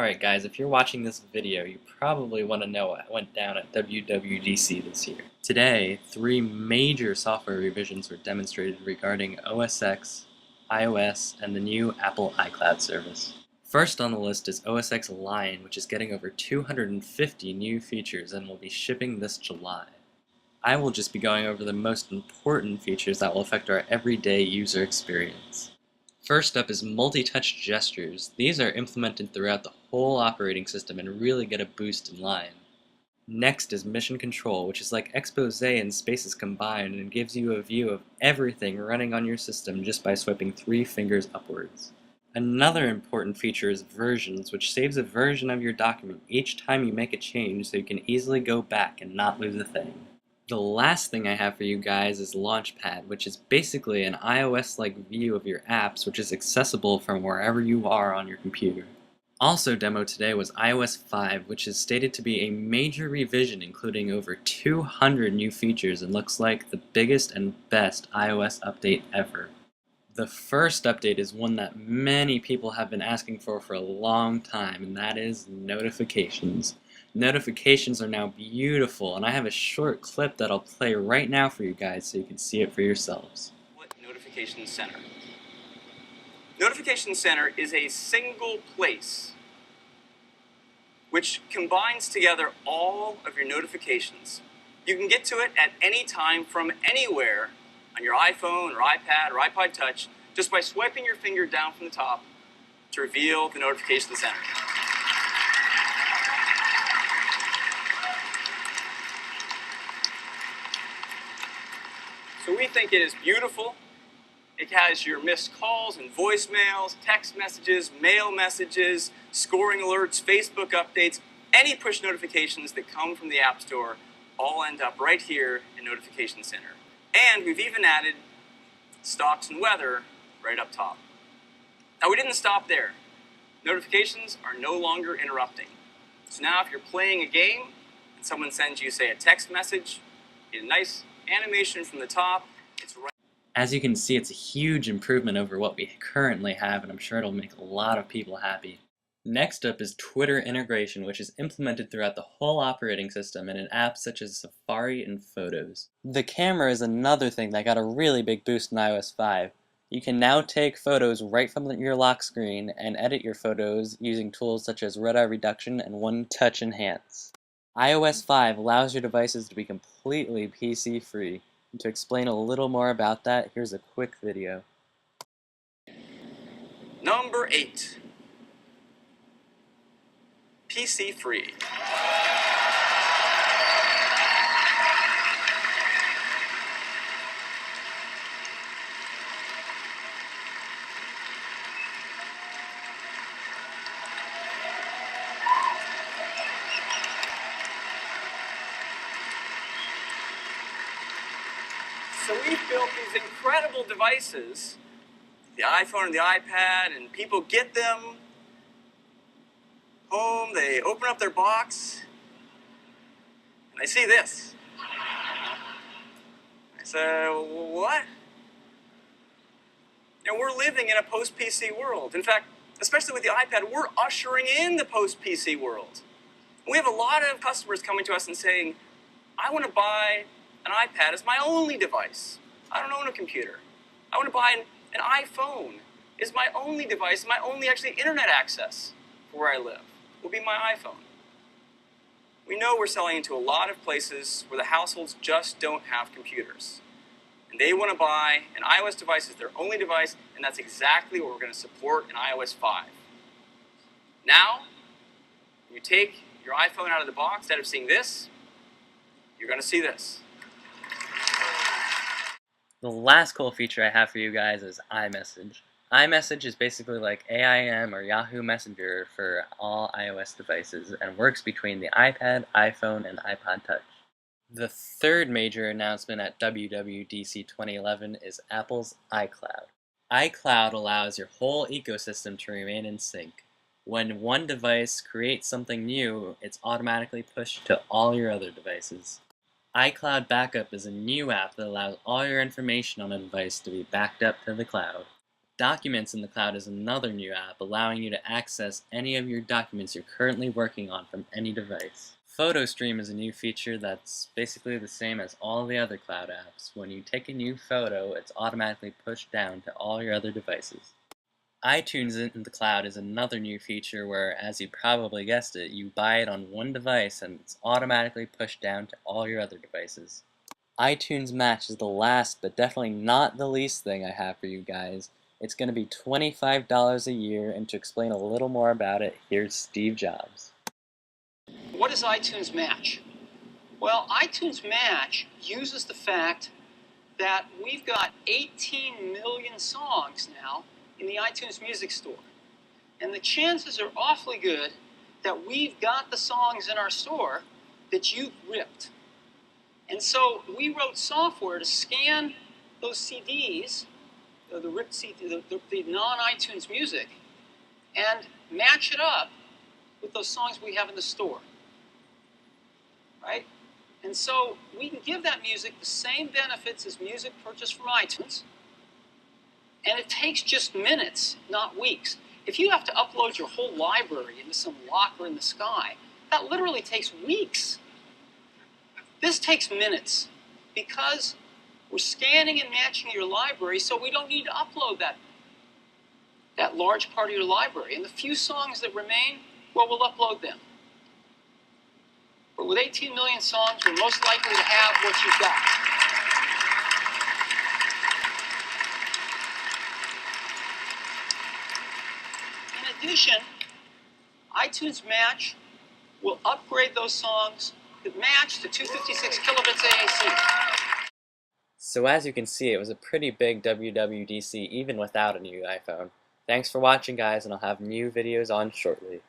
Alright guys, if you're watching this video, you probably want to know what went down at WWDC this year. Today, three major software revisions were demonstrated regarding OS X, iOS, and the new Apple iCloud service. First on the list is OS X Lion, which is getting over 250 new features and will be shipping this July. I will just be going over the most important features that will affect our everyday user experience. First up is multi-touch gestures. These are implemented throughout the whole operating system and really get a boost in Lion. Next is mission control, which is like Expose and Spaces combined and gives you a view of everything running on your system just by swiping 3 fingers upwards. Another important feature is versions, which saves a version of your document each time you make a change so you can easily go back and not lose a thing. The last thing I have for you guys is Launchpad, which is basically an iOS-like view of your apps which is accessible from wherever you are on your computer. Also demoed today was iOS 5, which is stated to be a major revision including over 200 new features and looks like the biggest and best iOS update ever. The first update is one that many people have been asking for a long time, and that is notifications. Notifications are now beautiful, and I have a short clip that I'll play right now for you guys so you can see it for yourselves. Notification Center. Notification Center is a single place which combines together all of your notifications. You can get to it at any time from anywhere on your iPhone or iPad or iPod Touch just by swiping your finger down from the top to reveal the Notification Center. So we think it is beautiful. It has your missed calls and voicemails, text messages, mail messages, scoring alerts, Facebook updates, any push notifications that come from the App Store all end up right here in Notification Center. And we've even added stocks and weather right up top. Now we didn't stop there. Notifications are no longer interrupting. So now if you're playing a game and someone sends you, say, a text message, you get a nice animation from the top. It's right. As you can see, it's a huge improvement over what we currently have, and I'm sure it'll make a lot of people happy. Next up is Twitter integration, which is implemented throughout the whole operating system and in apps such as Safari and Photos. The camera is another thing that got a really big boost in iOS 5. You can now take photos right from your lock screen and edit your photos using tools such as red eye reduction and one touch enhance. iOS 5 allows your devices to be completely PC free. And to explain a little more about that, here's a quick video. Number 8. PC free. So we've built these incredible devices, the iPhone and the iPad, and people get them home, they open up their box, and they see this. I say, what? You know, we're living in a post-PC world. In fact, especially with the iPad, we're ushering in the post-PC world. We have a lot of customers coming to us and saying, I want to buy an iPad as my only device. I don't own a computer. I want to buy an iPhone as my only device, my only actually internet access for where I live will be my iPhone. We know we're selling into a lot of places where the households just don't have computers. And they want to buy an iOS device as their only device, and that's exactly what we're going to support in iOS 5. Now, when you take your iPhone out of the box, instead of seeing this, you're going to see this. The last cool feature I have for you guys is iMessage. iMessage is basically like AIM or Yahoo Messenger for all iOS devices and works between the iPad, iPhone, and iPod Touch. The third major announcement at WWDC 2011 is Apple's iCloud. iCloud allows your whole ecosystem to remain in sync. When one device creates something new, it's automatically pushed to all your other devices. iCloud Backup is a new app that allows all your information on a device to be backed up to the cloud. Documents in the Cloud is another new app allowing you to access any of your documents you're currently working on from any device. Photo Stream is a new feature that's basically the same as all the other cloud apps. When you take a new photo, it's automatically pushed down to all your other devices. iTunes in the Cloud is another new feature where, as you probably guessed it, you buy it on one device and it's automatically pushed down to all your other devices. iTunes Match is the last, but definitely not the least thing I have for you guys. It's going to be $25 a year, and to explain a little more about it, here's Steve Jobs. What is iTunes Match? Well, iTunes Match uses the fact that we've got 18 million songs now in the iTunes Music Store. And the chances are awfully good that we've got the songs in our store that you've ripped. And so we wrote software to scan those CDs, the ripped CD, the non-iTunes music, and match it up with those songs we have in the store. Right? And so we can give that music the same benefits as music purchased from iTunes, and it takes just minutes, not weeks. If you have to upload your whole library into some locker in the sky, that literally takes weeks. This takes minutes because we're scanning and matching your library, so we don't need to upload that large part of your library. And the few songs that remain, well, we'll upload them. But with 18 million songs, we're most likely to have what you've got. In addition, iTunes Match will upgrade those songs that match to 256 kilobits AAC. So as you can see, it was a pretty big WWDC even without a new iPhone. Thanks for watching, guys, and I'll have new videos on shortly.